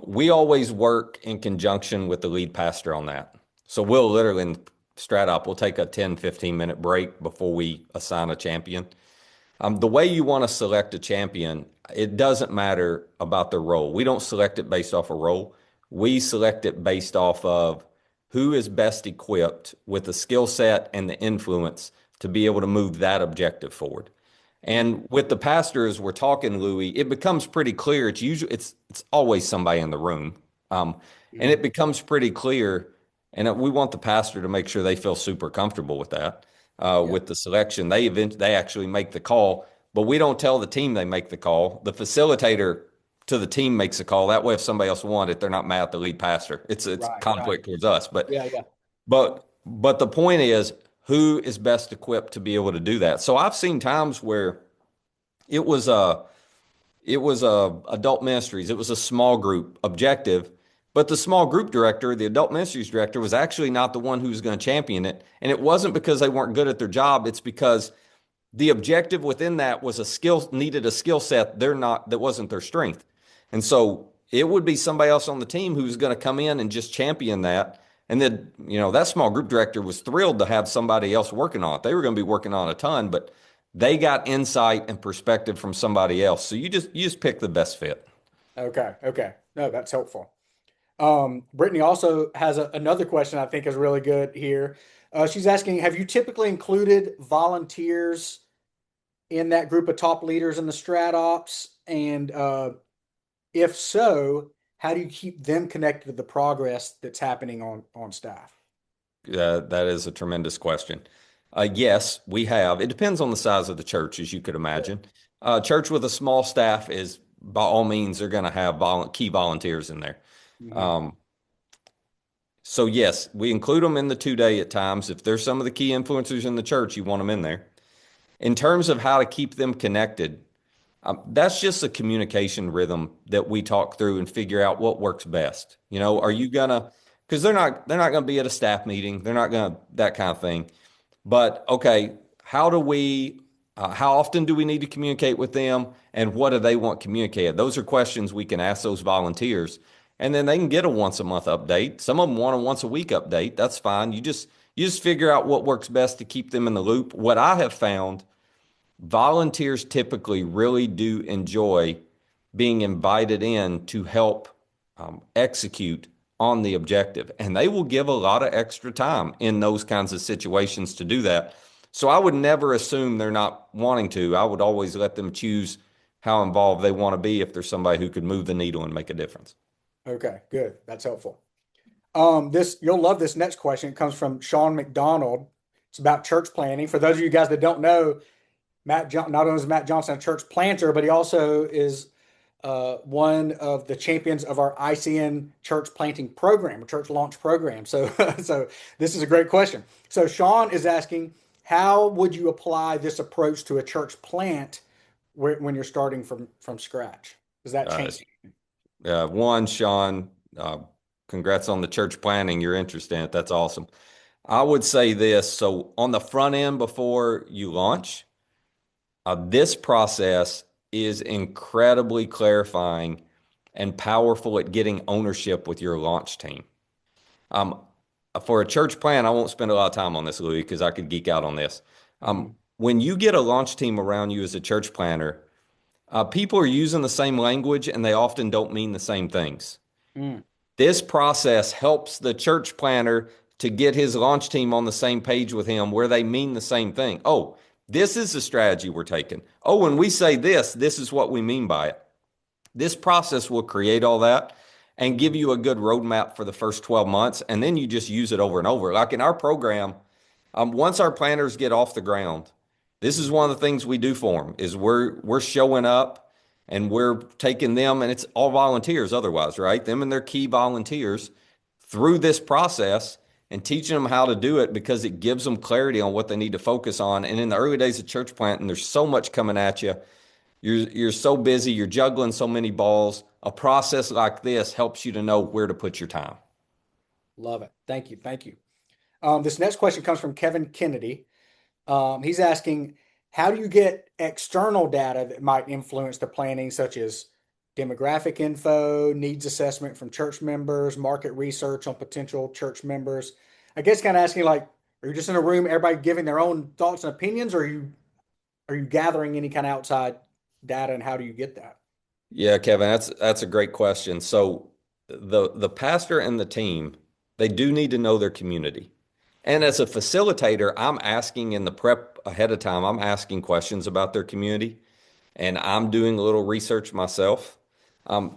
S2: We always work in conjunction with the lead pastor on that. So we'll literally in strat up, we'll take a 10-15 minute break before we assign a champion. The way you want to select a champion, it doesn't matter about the role. We don't select it based off a role. We select it based off of who is best equipped with the skill set and the influence to be able to move that objective forward.
S1: Mm,
S2: And with the pastor, as we're talking, Louis, it becomes pretty clear. It's always somebody in the room, and
S1: mm,
S2: it becomes pretty clear. And we want the pastor to make sure they feel super comfortable with that,
S1: yeah,
S2: with the selection. They actually make the call, but we don't tell the team they make the call. The facilitator to the team makes a call. That way, if somebody else wants it, they're not mad at the lead pastor. It's
S1: right, right.
S2: conflict towards us, but
S1: Yeah, yeah.
S2: but the point is, who is best equipped to be able to do that? So I've seen times where it was a adult ministries. It was a small group objective, but the small group director, the adult ministries director, was actually not the one who was going to champion it. And it wasn't because they weren't good at their job. It's because the objective within that was needed a skill set that wasn't their strength. And so it would be somebody else on the team who's going to come in and just champion that. And then, that small group director was thrilled to have somebody else working on it. They were going to be working on a ton, but they got insight and perspective from somebody else. So you just pick the best fit.
S1: Okay, okay. No, that's helpful. Brittany also has another question I think is really good here. She's asking, have you typically included volunteers in that group of top leaders in the strat ops? And if so, how do you keep them connected to the progress that's happening on staff?
S2: That is a tremendous question. Yes, we have. It depends on the size of the church, as you could
S1: Sure.
S2: imagine. Church with a small staff is, by all means, they're going to have key volunteers in there.
S1: Hmm.
S2: Um, so yes, we include them in the 2 day at times. If there's some of the key influencers in the church, you want them in there. In terms of how to keep them connected, that's just a communication rhythm that we talk through and figure out what works best. Are you gonna? Because they're not gonna be at a staff meeting. They're not gonna that kind of thing. But okay, how often do we need to communicate with them, and what do they want communicated? Those are questions we can ask those volunteers, and then they can get a once a month update. Some of them want a once a week update. That's fine. You just figure out what works best to keep them in the loop. What I have found, volunteers typically really do enjoy being invited in to help execute on the objective, and they will give a lot of extra time in those kinds of situations to do that. So I would never assume they're not wanting to. I would always let them choose how involved they want to be if there's somebody who could move the needle and make a difference.
S1: Okay, good. That's helpful. This you'll love this next question. It comes from Sean McDonald. It's about church planning. For those of you guys that don't know, not only is Matt Johnson a church planter, but he also is one of the champions of our ICN church planting program, a church launch program. So, so this is a great question. So Sean is asking, how would you apply this approach to a church plant when you're starting from scratch? Does that
S2: Uh,
S1: change?
S2: One, Sean, congrats on the church planning. You're interested in it. That's awesome. I would say this. So on the front end before you launch, this process is incredibly clarifying and powerful at getting ownership with your launch team. Um, for a church plan, I won't spend a lot of time on this, Louis, because I could geek out on this.
S1: Mhm.
S2: When you get a launch team around you as a church planner, people are using the same language and they often don't mean the same things.
S1: Mm.
S2: This process helps the church planner to get his launch team on the same page with him where they mean the same thing. Oh, this is the strategy we're taking. Oh, when we say this is what we mean by it. This process will create all that and give
S1: Mhm.
S2: you a good roadmap for the first 12 months. And then you just use it over and over. Like in our program, once our planners get off the ground, this is
S1: Mhm.
S2: one of the things we do for them is we're showing up and we're taking them, and it's all volunteers otherwise, right? Them and their key volunteers through this process and teaching them how to do it because it gives them clarity on what they need to focus on. And in the early days of church planting, there's so much coming at you. You're so busy, you're juggling so many balls. A process like this helps you to know where to put your time.
S1: Love it. Thank you. Thank you. This next question comes from Kevin Kennedy. He's asking, how do you get external data that might influence the planning, such as demographic info, needs assessment from church members, market research on potential church members? I guess kind of asking like, are you just in a room, everybody giving their own thoughts and opinions, or are you gathering any kind of outside data, and how do you get that?
S2: Yeah, Kevin, that's a great question. So the pastor and the team, they do need to know their community. And as a facilitator, I'm asking in the prep ahead of time, I'm asking questions about their community and I'm doing a little research myself.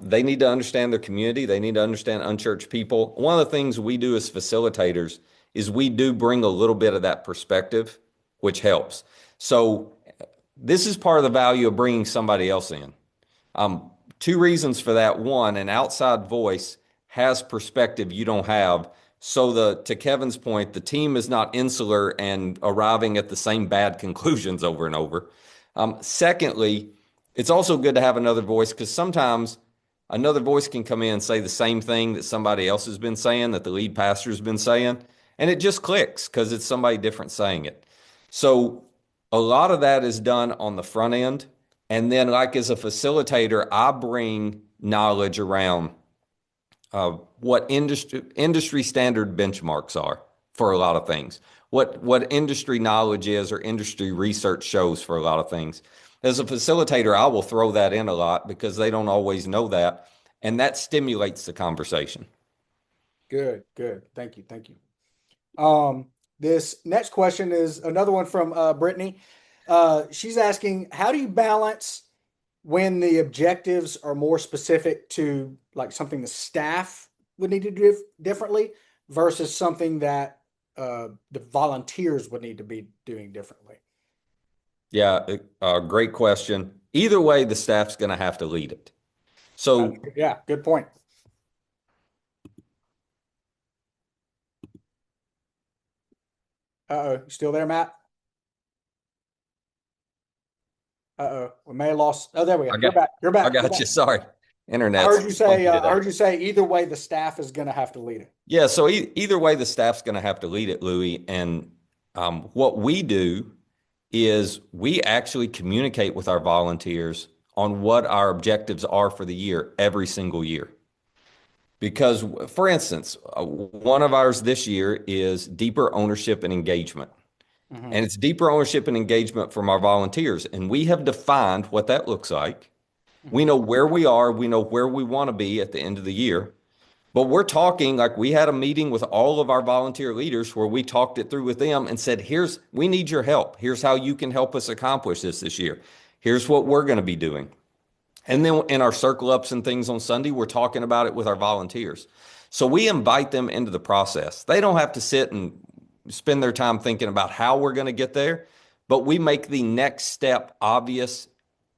S2: They need to understand their community. They need to understand unchurched people. One of the things we do as facilitators is we do bring a little bit of that perspective, which helps. So this is part of the value of bringing somebody else in. Two reasons for that. One, an outside voice has perspective you don't have. So to Kevin's point, the team is not insular and arriving at the same bad conclusions over and over. Secondly, it's also good to have another voice because sometimes another voice can come in and say the same thing that somebody else has been saying, that the lead pastor has been saying, and it just clicks because it's somebody different saying it. So a lot of that is done on the front end. And then, like as a facilitator, I bring knowledge around what industry standard benchmarks are for a lot of things, what industry knowledge is or industry research shows for a lot of things. As a facilitator, I will throw that in a lot because they don't always know that, and that stimulates the conversation.
S1: Good, good. Thank you. Thank you. This next question is another one from Brittany. She's asking, how do you balance when the objectives are more specific to like something the staff would need to do differently versus something that the volunteers would need to be doing differently?
S2: Yeah, great question. Either way, the staff's going to have to lead it. So
S1: Yeah, good point. Uh-oh, you still there, Matt? Uh-oh, we may have lost. Oh, there we go.
S2: I
S1: You're
S2: got,
S1: back. You're
S2: I
S1: back. You're
S2: got
S1: back.
S2: you. Sorry,
S1: I
S2: internet's
S1: heard you say.
S2: funky
S1: I
S2: today.
S1: heard you say either way, the staff is going to have to lead it.
S2: Yeah, so either way, the staff's going to have to lead it, Louis. And what we do is we actually communicate with our volunteers on what our objectives are for the year every single year. Because, for instance, one of ours this year is deeper ownership and engagement.
S1: Hmm.
S2: And it's deeper ownership and engagement from our volunteers. And we have defined what that looks like. We
S1: Hmm.
S2: know where we are, we know where we want to be at the end of the year. But we're talking like we had a meeting with all of our volunteer leaders where we talked it through with them and said, we need your help. Here's how you can help us accomplish this year. Here's what we're going to be doing. And then in our circle ups and things on Sunday, we're talking about it with our volunteers. So we invite them into the process. They don't have to sit and spend their time thinking about how we're going to get there, but we make the next step obvious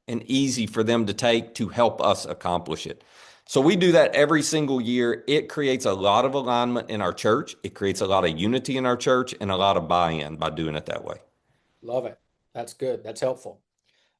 S2: and easy for them to take to help us accomplish it. So we do that every single year. It creates a lot of alignment in our church. It creates a lot of unity in our church and a lot of buy-in by doing it that way.
S1: Love it. That's good. That's helpful.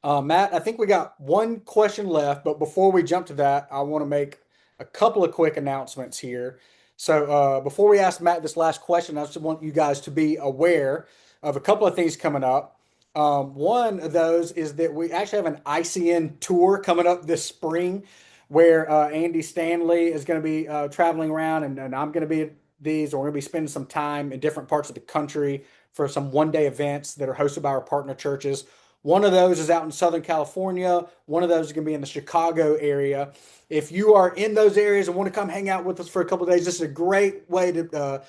S1: Matt, I think we got one question left, but before we jump to that, I want to make a couple of quick announcements here. So, before we ask Matt this last question, I just want you guys to be aware of a couple of things coming up. One of those is that we actually have an ICN tour coming up this spring where Andy Stanley is going to be traveling around, and I'm going to be at these, or we're going to be spending some time in different parts of the country for some one-day events that are hosted by our partner churches. One of those is out in Southern California. One of those is going to be in the Chicago area. If you are in those areas and want to come hang out with us for a couple of days, this is a great way to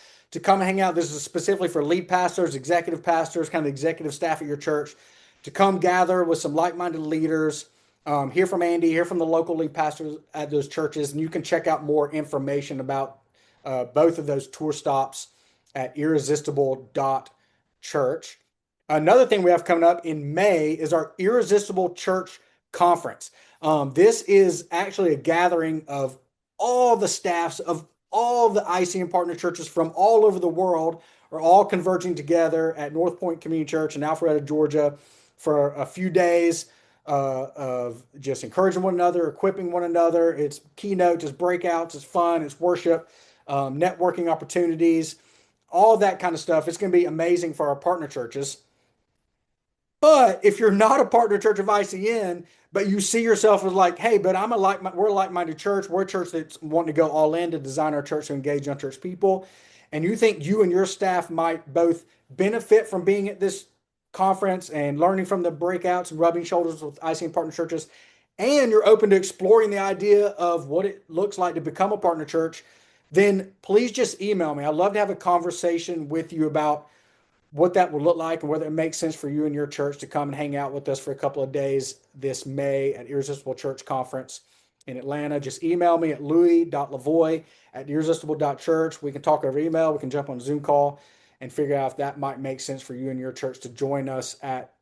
S1: come hang out. This is specifically for lead pastors, executive pastors, kind of the executive staff at your church, to come gather with some like-minded leaders, hear from Andy, hear from the local lead pastors at those churches, and you can check out more information about both of those tour stops at irresistible.church. Another thing we have coming up in May is our Irresistible Church Conference. This is actually a gathering of all the staffs of all the ICM partner churches from all over the world are all converging together at North Point Community Church in Alpharetta, Georgia, for a few days of just encouraging one another, equipping one another. It's keynotes, it's breakouts, it's fun, it's worship, networking opportunities, all that kind of stuff. It's going to be amazing for our partner churches. But if you're not a partner church of ICN, but you see yourself as like, hey, but we're a like-minded church. We're a church that's wanting to go all in to design our church to engage unchurched people. And you think you and your staff might both benefit from being at this conference and learning from the breakouts and rubbing shoulders with ICN partner churches and you're open to exploring the idea of what it looks like to become a partner church, then please just email me. I'd love to have a conversation with you about what that would look like and whether it makes sense for you and your church to come and hang out with us for a couple of days this May at Irresistible Church Conference in Atlanta. Just email me at louis.lavoy@irresistible.church. We can talk over email. We can jump on a Zoom call and figure out if that might make sense for you and your church to join us at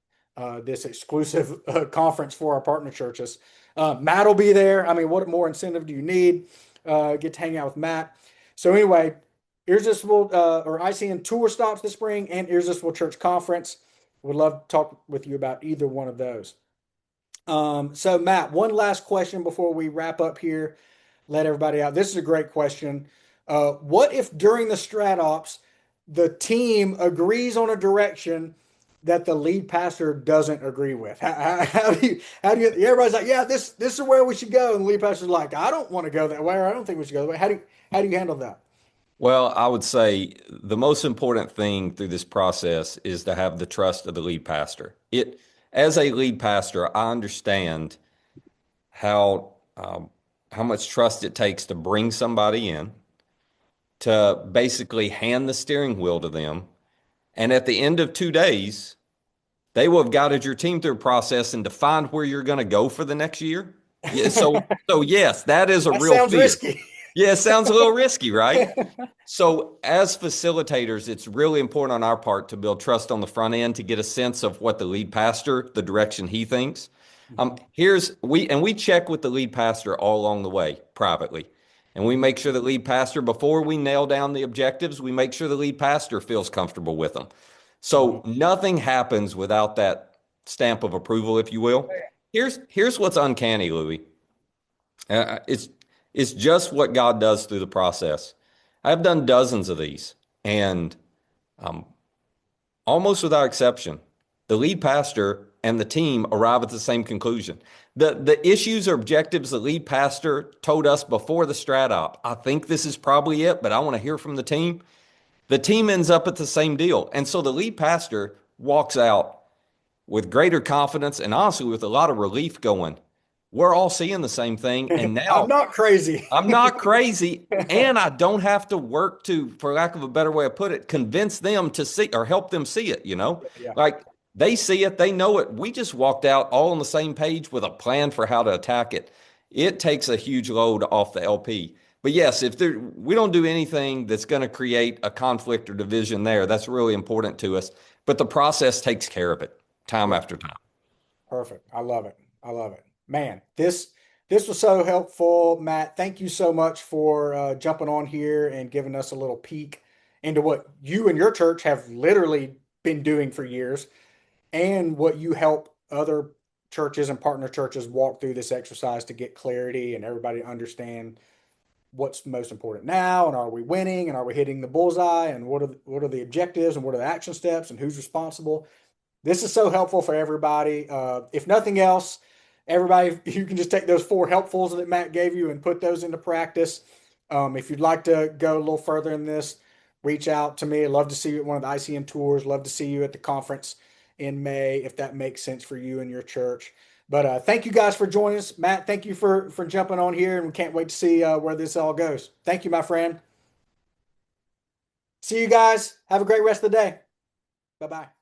S1: this exclusive conference for our partner churches. Matt will be there. I mean, what more incentive do you need? Get to hang out with Matt. So anyway, Irresistible or ICN tour stops this spring and Irresistible Church Conference. Would love to talk with you about either one of those. So Matt, one last question before we wrap up here. Let everybody out. This is a great question. What if during the strat ops, the team agrees on a direction that the lead pastor doesn't agree with? How do you, everybody's like, yeah, this is where we should go. And the lead pastor's like, I don't want to go that way, or I don't think we should go that way. How do you handle that?
S2: Well, I would say the most important thing through this process is to have the trust of the lead pastor. As a lead pastor, I understand how much trust it takes to bring somebody in, to basically hand the steering wheel to them, and at the end of 2 days, they will have guided your team through a process and defined where you're going to go for the next year. Yeah, so yes, that is a
S1: That
S2: real
S1: sounds
S2: fear.
S1: risky.
S2: Yeah, it sounds a little risky, right? So, as facilitators, it's really important on our part to build trust on the front end to get a sense of what the lead pastor, the direction he thinks. We check with the lead pastor all along the way privately. And we make sure the lead pastor, before we nail down the objectives, we make sure the lead pastor feels comfortable with them. So nothing happens without that stamp of approval, if you will. Here's what's uncanny, Louis. Uh, it's it's just what God does through the process. I've done dozens of these, and um, almost without exception, the lead pastor and the team arrive at the same conclusion. The issues or objectives the lead pastor told us before the strat op, I think this is probably it, but I want to hear from the team. The team ends up at the same deal. And so the lead pastor walks out with greater confidence and honestly with a lot of relief going, we're all seeing the same thing. And
S1: I'm
S2: now
S1: not crazy.
S2: I'm not crazy, and I don't have to work to, for lack of a better way of put it, convince them to see or help them see it, you know?
S1: Yeah.
S2: Like they see it, they know it. We just walked out all on the same page with a plan for how to attack it. It takes a huge load off the LP. But yes, we don't do anything that's going to create a conflict or division there. That's really important to us. But the process takes care of it time
S1: Yeah.
S2: after time.
S1: Perfect. I love it. I love it. Man, this was so helpful, Matt. Thank you so much for jumping on here and giving us a little peek into what you and your church have literally been doing for years and what you help other churches and partner churches walk through this exercise to get clarity and everybody understand what's most important now and are we winning and are we hitting the bullseye and what are the objectives and what are the action steps and who's responsible. This is so helpful for everybody. If nothing else, everybody, you can just take those four helpfuls that Matt gave you and put those into practice. If you'd like to go a little further in this, reach out to me. I'd love to see you at one of the ICN tours. Love to see you at the conference in May if that makes sense for you and your church. But thank you guys for joining us. Matt, thank you for jumping on here, and we can't wait to see where this all goes. Thank you, my friend. See you guys. Have a great rest of the day. Bye bye.